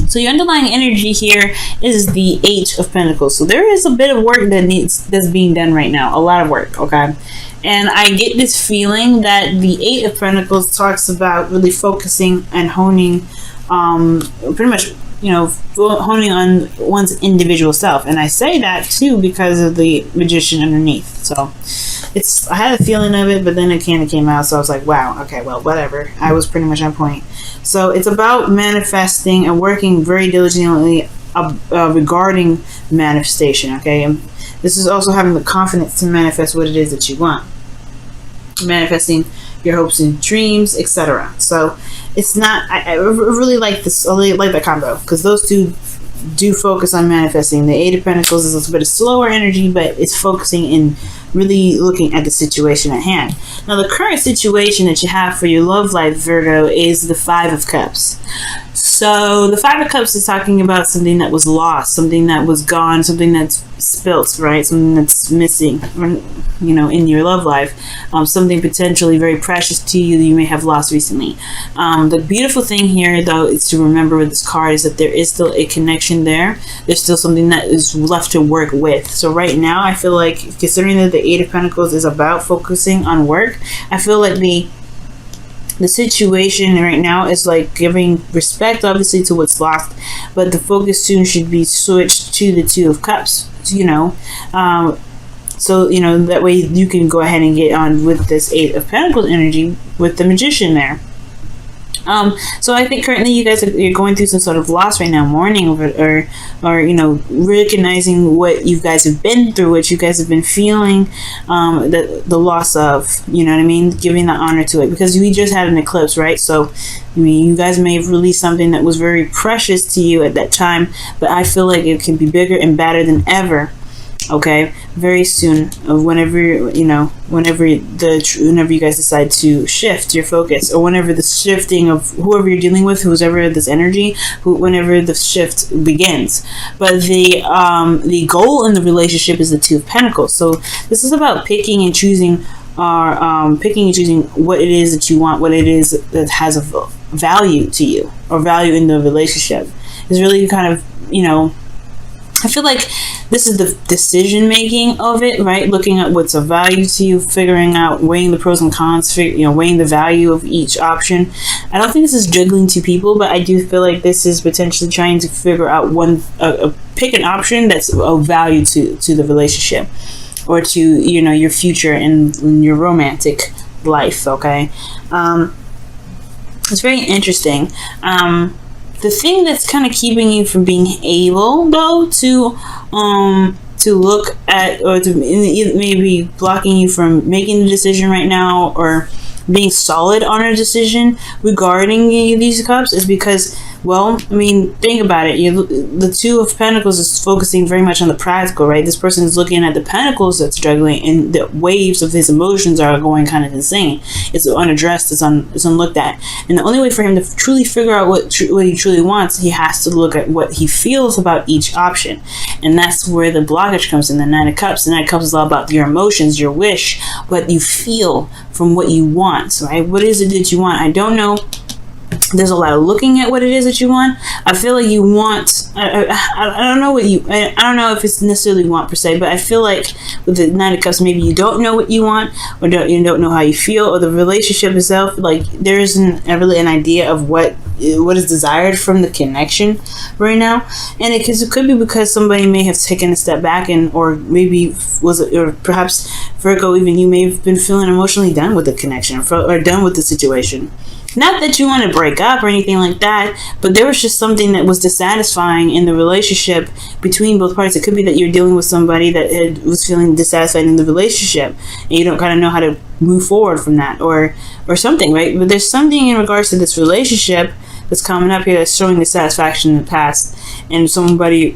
So your underlying energy here is the Eight of Pentacles. So there is a bit of work that's being done right now. A lot of work, okay? And I get this feeling that the Eight of Pentacles talks about really focusing and honing, pretty much, you know, honing on one's individual self. And I say that too because of the Magician underneath. So I had a feeling of it, but then it kind of came out. So I was like, wow, okay, well, whatever. I was pretty much on point. So it's about manifesting and working very diligently regarding manifestation, okay? And this is also having the confidence to manifest what it is that you want. Manifesting your hopes and dreams, etc. So it's not, I really like this, I really like that combo, because those two do focus on manifesting. The Eight of Pentacles is a little bit of slower energy, but it's focusing in really looking at the situation at hand. Now, the current situation that you have for your love life, Virgo, is the Five of Cups. So the Five of Cups is talking about something that was lost, something that was gone, something that's spilt, right? Something that's missing, you know, in your love life. Something potentially very precious to you that you may have lost recently. The beautiful thing here, though, is to remember with this card is that there is still a connection there. There's still something that is left to work with. So right now, I feel like, considering that the Eight of Pentacles is about focusing on work, I feel like the situation right now is like giving respect, obviously, to what's lost, but the focus soon should be switched to the Two of Cups, you know. So, you know, that way you can go ahead and get on with this Eight of Pentacles energy with the Magician there. So I think currently you guys you're going through some sort of loss right now, mourning over, or you know, recognizing what you guys have been through, what you guys have been feeling, the loss of, you know what I mean, giving the honor to it, because we just had an eclipse, right? So I mean, you guys may have released something that was very precious to you at that time, but I feel like it can be bigger and badder than ever. Okay, very soon, whenever you guys decide to shift your focus, or whenever the shifting of whoever you're dealing with, whoever this energy, whenever the shift begins. But the goal in the relationship is the Two of Pentacles. So this is about picking and choosing, what it is that you want, what it is that has a value to you, or value in the relationship. It's really kind of, you know, I feel like this is the decision making of it, right? Looking at what's of value to you, figuring out, weighing the pros and cons, weighing the value of each option. I don't think this is juggling two people, but I do feel like this is potentially trying to figure out pick an option that's of value to the relationship, or to, you know, your future in your romantic life. Okay, it's very interesting. The thing that's kind of keeping you from being able, though, to look at, or to maybe blocking you from making a decision right now, or being solid on a decision regarding these cups, is because, well, I mean, think about it. The Two of Pentacles is focusing very much on the practical, right? This person is looking at the pentacles that's struggling, and the waves of his emotions are going kind of insane. It's unaddressed, it's unlooked at. And the only way for him to truly figure out what he truly wants, he has to look at what he feels about each option. And that's where the blockage comes in, the Nine of Cups. The Nine of Cups is all about your emotions, your wish, what you feel from what you want, right? What is it that you want? I don't know. There's a lot of looking at what it is that you want. I feel like you want, I don't know what I don't know if it's necessarily want per se, but I feel like with the Nine of Cups, maybe you don't know what you want, or you don't know how you feel, or the relationship itself, like there isn't really an idea of what is desired from the connection right now. And it could be because somebody may have taken a step back, or maybe or perhaps Virgo, even you may have been feeling emotionally done with the connection, or done with the situation. Not that you want to break up or anything like that, but there was just something that was dissatisfying in the relationship between both parties. It could be that you're dealing with somebody that was feeling dissatisfied in the relationship, and you don't kind of know how to move forward from that, or something, right? But there's something in regards to this relationship that's coming up here that's showing dissatisfaction in the past, and somebody,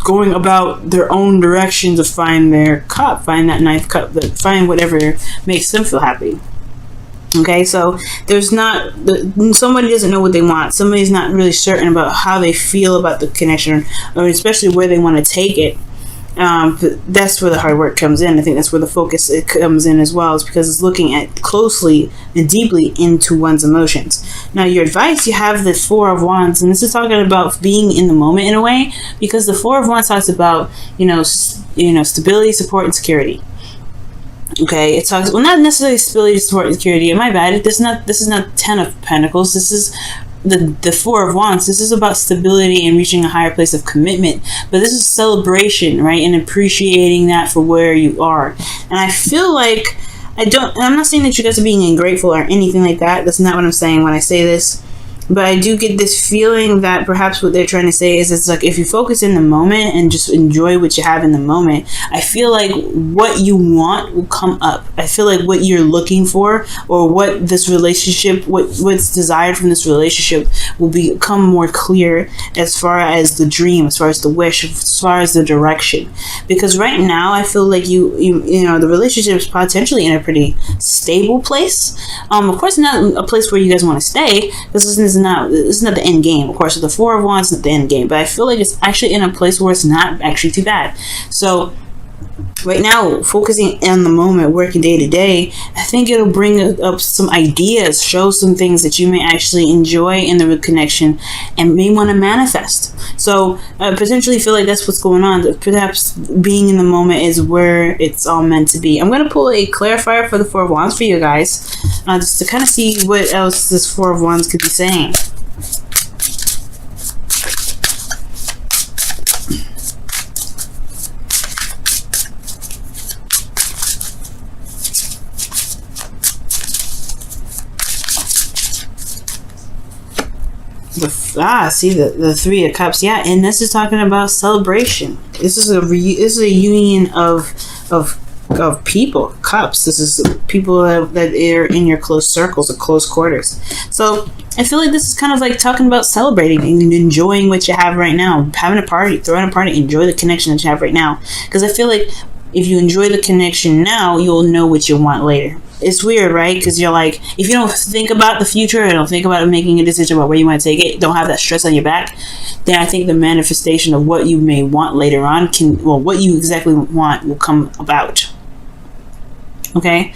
going about their own direction to find their cup, find that ninth cup, find whatever makes them feel happy. Okay, so somebody doesn't know what they want. Somebody's not really certain about how they feel about the connection, or especially where they want to take it. But that's where the hard work comes in. I think that's where the focus it comes in as well, is because it's looking at closely and deeply into one's emotions. Now, your advice, you have the Four of Wands, and this is talking about being in the moment in a way, because the Four of Wands talks about, stability, support, and security. Okay, it talks, well, not necessarily stability, support, and security. My bad. This is not Ten of Pentacles. This is the Four of Wands. This is about stability and reaching a higher place of commitment, but this is celebration, right? And appreciating that for where you are. And I feel like I'm not saying that you guys are being ungrateful or anything like that. That's not what I'm saying when I say this. But I do get this feeling that perhaps what they're trying to say is, it's like, if you focus in the moment and just enjoy what you have in the moment, I feel like what you want will come up. I feel like what you're looking for, or what this relationship, what's desired from this relationship, will become more clear, as far as the dream, as far as the wish, as far as the direction. Because right now, I feel like the relationship is potentially in a pretty stable place. Of course, not a place where you guys want to stay, because this is not the end game. Of course, the Four of Wands is not the end game, but I feel like it's actually in a place where it's not actually too bad. So right now, focusing on the moment, working day to day, I think it'll bring up some ideas, show some things that you may actually enjoy in the connection and may want to manifest. So I potentially feel like that's what's going on. Perhaps being in the moment is where it's all meant to be. I'm going to pull a clarifier for the Four of Wands for you guys, just to kind of see what else this Four of Wands could be saying. See the Three of Cups, yeah, and this is talking about celebration. This is a union of people, cups. This is people that are in your close circles or close quarters. So I feel like this is kind of like talking about celebrating and enjoying what you have right now, having a party, throwing a party, enjoy the connection that you have right now. Because I feel like if you enjoy the connection now, you'll know what you want later. It's weird, right? Because you're like, if you don't think about the future and don't think about making a decision about where you want to take it, don't have that stress on your back, then I think the manifestation of what you may want later on what you exactly want will come about. Okay?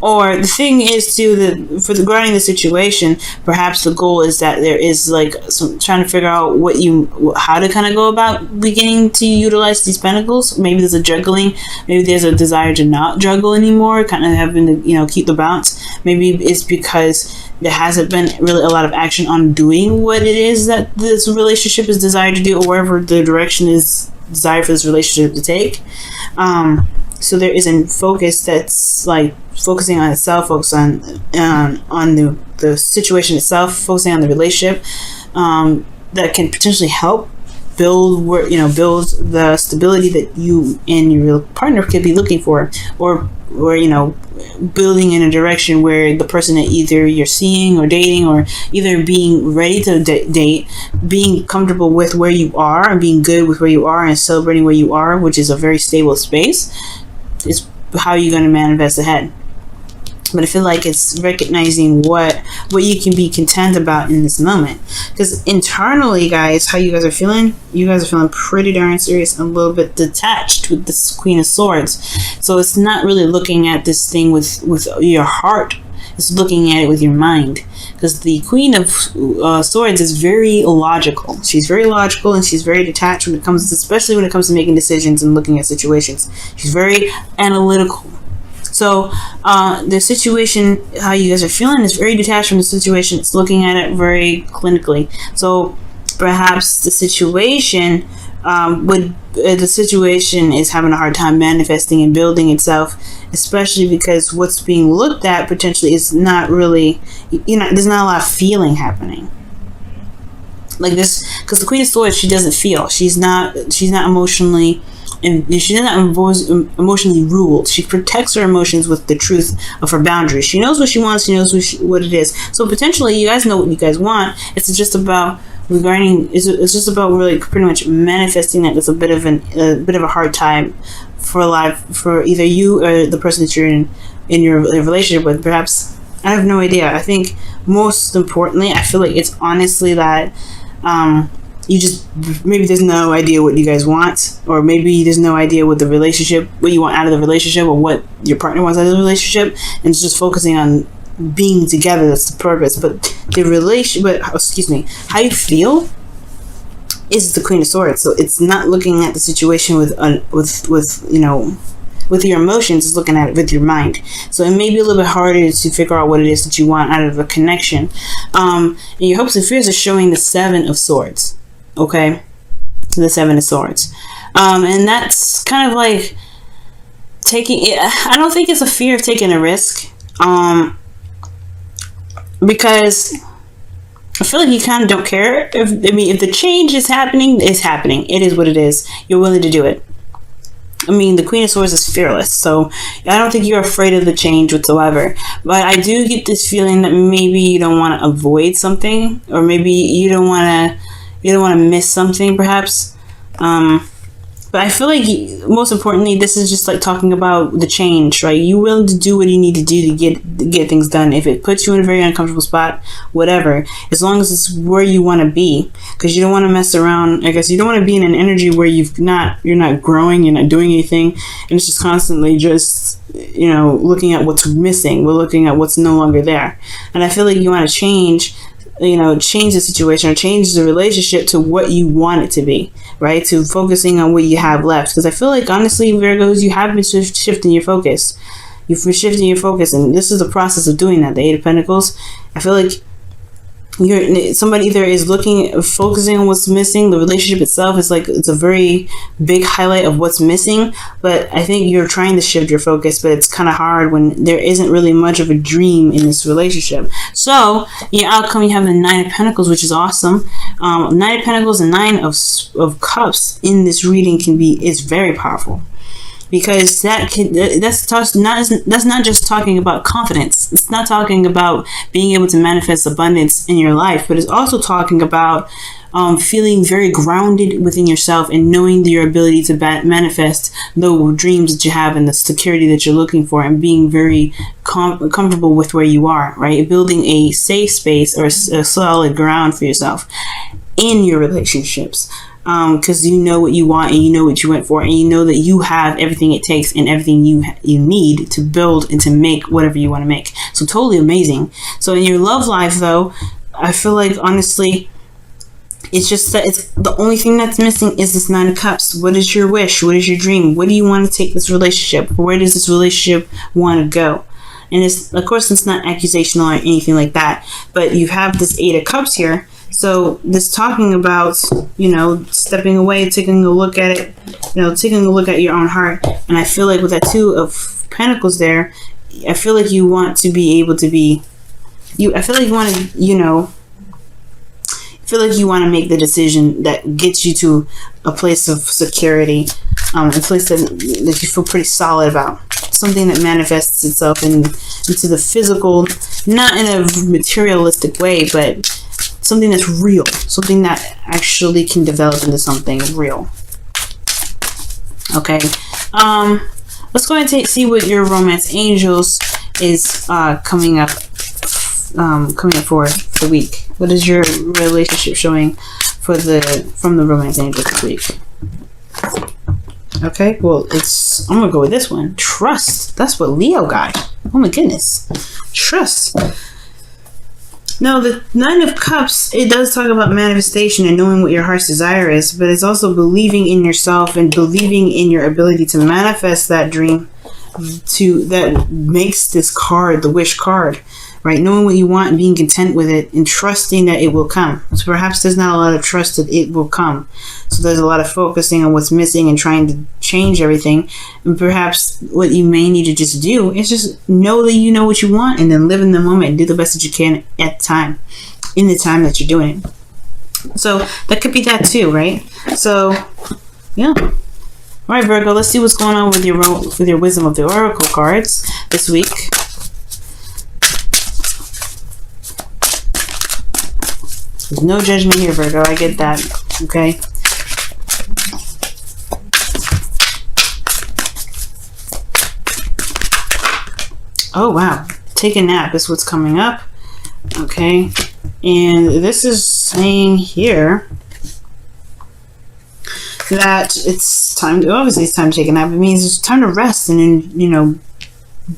Or the thing is too, that regarding the situation, perhaps the goal is that there is like some trying to figure out how to kind of go about beginning to utilize these pentacles. Maybe there's a juggling. Maybe there's a desire to not juggle anymore, kind of having to keep the balance. Maybe it's because there hasn't been really a lot of action on doing what it is that this relationship is desired to do, or wherever the direction is desired for this relationship to take. So there is a focus that's like focusing on itself, focus on the situation itself, focusing on the relationship, that can potentially help build the stability that you and your partner could be looking for, or building in a direction where the person that either you're seeing or dating, or either being ready to date, being comfortable with where you are and being good with where you are and celebrating where you are, which is a very stable space, is how you're going to manifest ahead. But I feel like it's recognizing what you can be content about in this moment. Because internally, guys, how you guys are feeling? You guys are feeling pretty darn serious and a little bit detached with this Queen of Swords. So it's not really looking at this thing with your heart. It's looking at it with your mind. Because the Queen of Swords is very logical. She's very logical and she's very detached especially when it comes to making decisions and looking at situations. She's very analytical. So the situation, how you guys are feeling, is very detached from the situation. It's looking at it very clinically. So perhaps the situation is having a hard time manifesting and building itself, especially because what's being looked at potentially is not really, there's not a lot of feeling happening. Like this, because the Queen of Swords, she doesn't feel. She's not emotionally. And she's not emotionally ruled. She protects her emotions with the truth of her boundaries. She knows what she wants. She knows what it is. So potentially, you guys know what you guys want. It's just about It's just about really pretty much manifesting that. It's a bit of a hard time for either you or the person that you're in your relationship with. Perhaps, I have no idea. I think most importantly, I feel like it's honestly that. you just, maybe there's no idea what you guys want, or maybe there's no idea what what you want out of the relationship, or what your partner wants out of the relationship, and it's just focusing on being together. That's the purpose. But how you feel is the Queen of Swords. So it's not looking at the situation with your emotions, it's looking at it with your mind. So it may be a little bit harder to figure out what it is that you want out of a connection. And your hopes and fears are showing the Seven of Swords. Okay, so the Seven of Swords, and that's kind of like taking it. I don't think it's a fear of taking a risk, because I feel like you kind of don't care. If the change is happening, it's happening. It is what it is. You're willing to do it. I mean, the Queen of Swords is fearless, so I don't think you're afraid of the change whatsoever. But I do get this feeling that maybe you don't want to avoid something, or maybe you don't want to miss something, perhaps. But I feel like, most importantly, this is just like talking about the change, right? You're willing to do what you need to do to get things done. If it puts you in a very uncomfortable spot, whatever, as long as it's where you want to be, because you don't want to mess around. I guess you don't want to be in an energy where you're not growing, you're not doing anything, and it's just constantly just, looking at what's missing. We're looking at what's no longer there, and I feel like you want to change the situation, or change the relationship to what you want it to be, right? To focusing on what you have left. Because I feel like, honestly, Virgos, you have been shifting your focus. You've been shifting your focus, and this is the process of doing that. The Eight of Pentacles, I feel like somebody either is focusing on what's missing. The relationship itself is like, it's a very big highlight of what's missing, but I think you're trying to shift your focus, but it's kind of hard when there isn't really much of a dream in this relationship. So your outcome, you have the Nine of Pentacles, which is awesome. Nine of Pentacles and Nine of Cups in this reading is very powerful. Because that's not just talking about confidence. It's not talking about being able to manifest abundance in your life, but it's also talking about feeling very grounded within yourself and knowing your ability to manifest the dreams that you have and the security that you're looking for, and being very comfortable with where you are, right? Building a safe space or a solid ground for yourself in your relationships. Because you know what you want, and you know what you went for, and you know that you have everything it takes and everything you need to build and to make whatever you want to make. So totally amazing. So in your love life, though, I feel like, honestly, it's just that it's the only thing that's missing is this Nine of Cups. What is your wish? What is your dream? What do you want to take this relationship? Where does this relationship want to go? And of course, it's not accusational or anything like that, but you have this Eight of Cups here. So this talking about, stepping away, taking a look at it, taking a look at your own heart. And I feel like with that Two of Pentacles there, I feel like you want to be able to be, I feel like you want to, I feel like you want to make the decision that gets you to a place of security, a place that you feel pretty solid about. Something that manifests itself into the physical, not in a materialistic way, but something that's real, something that actually can develop into something real. Okay, let's go ahead and see what your romance angels is coming up for the week. What is your relationship showing from the romance angels this week? Okay, well, I'm gonna go with this one. Trust. That's what Leo got. Oh my goodness, trust. No, the Nine of Cups, it does talk about manifestation and knowing what your heart's desire is, but it's also believing in yourself and believing in your ability to manifest that dream that makes this card the wish card, right? Knowing what you want and being content with it and trusting that it will come. So perhaps there's not a lot of trust that it will come. So there's a lot of focusing on what's missing and trying to change everything. And perhaps what you may need to just do is just know that you know what you want, and then live in the moment and do the best that you can at the time, in the time that you're doing it. So that could be that too, right? So, yeah. All right, Virgo, let's see what's going on with your Wisdom of the Oracle cards this week. There's no judgment here, Virgo. I get that. Okay. Oh, wow. Take a nap is what's coming up. Okay. And this is saying here, that it's time to, obviously it's time to take a nap. It means it's time to rest and, you know,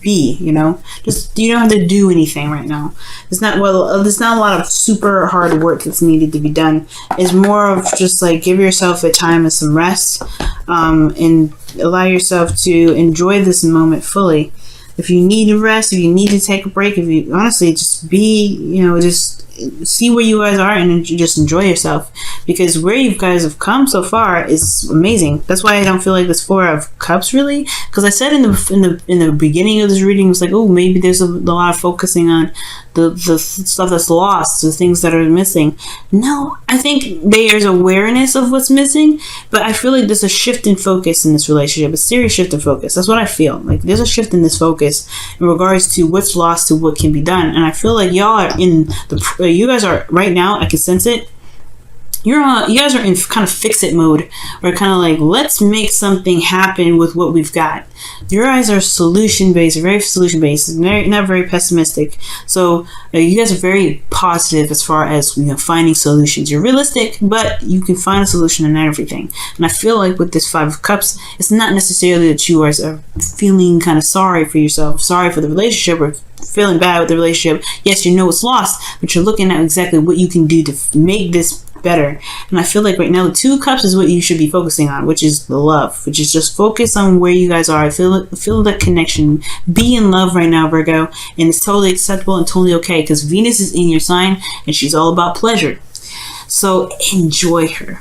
be, you know, just, you don't have to do anything right now. There's not, well, there's not a lot of super hard work that's needed to be done. It's more of just like, give yourself a time and some rest, and allow yourself to enjoy this moment fully. If you need to rest, if you need to take a break, if you honestly just be, you know, just see where you guys are and just enjoy yourself, because where you guys have come so far is amazing. That's why I don't feel like this Four of Cups really, because I said in the beginning of this reading, it was like, oh, maybe there's a lot of focusing on the stuff that's lost, the things that are missing. No, I think there's awareness of what's missing, but I feel like there's a shift in focus in this relationship, a serious shift in focus. That's what I feel like. There's a shift in this focus in regards to what's lost to what can be done, and I feel like y'all are in the you guys are right now, I can sense it. You guys are in kind of fix-it mode, or kind of like, let's make something happen with what we've got. Your guys are solution-based, very solution-based, not very pessimistic. So you guys are very positive as far as, you know, finding solutions. You're realistic, but you can find a solution in everything. And I feel like with this Five of Cups, it's not necessarily that you guys are feeling kind of sorry for yourself, sorry for the relationship, or feeling bad with the relationship. Yes, you know it's lost, but you're looking at exactly what you can do to make this better. And I feel like right now the Two of Cups is what you should be focusing on, which is the love, which is just focus on where you guys are. I feel that connection. Be in love right now, Virgo, and it's totally acceptable and totally okay, because Venus is in your sign and she's all about pleasure. So enjoy her.